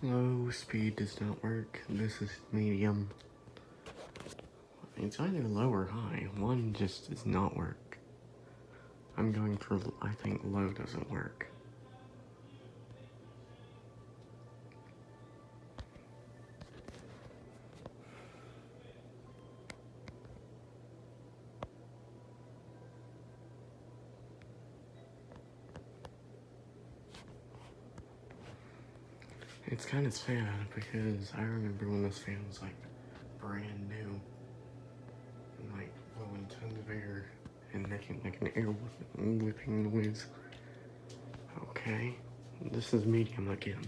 Low speed does not work. This is medium. It's either low or high. One just does not work. I'm going for, I think low doesn't work. It's kind of sad because I remember when this fan was like brand new and like blowing tons of air and making like an air whipping noise. Okay, this is medium again.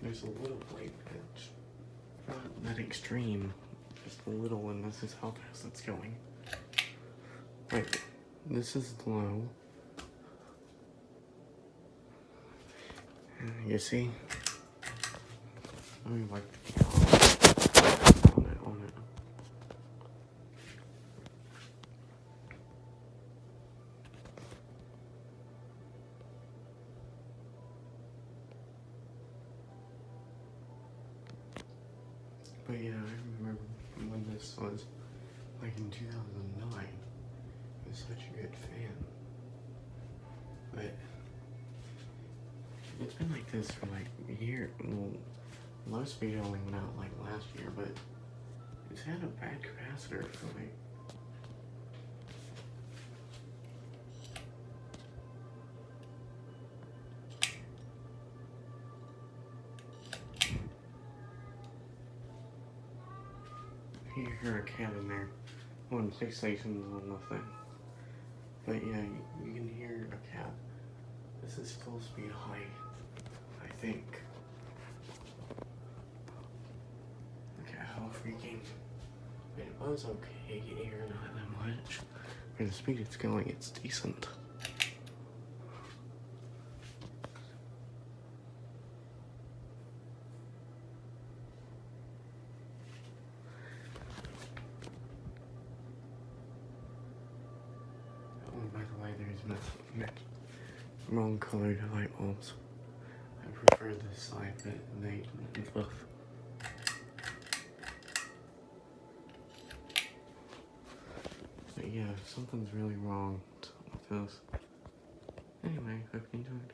There's a little white pitch, not that extreme, just a little, and this is how fast it's going. Wait, this is low. You see? Let me wipe the camera on it. But yeah, I remember when this was, like in 2009, it was such a good fan. But it's been like this for like a year. Well, low speed only went out like last year, but it's had a bad capacitor for like you hear a cat in there. One fixation's on the thing. But yeah, you can hear a cat. This is full speed high, I think. Look at how freaking. It was okay here, not that much. For the speed it's going, it's decent. Oh, by the way, there's wrong colored light bulbs. I prefer this side, but they both. But yeah, something's really wrong with this. Anyway, hope you enjoyed.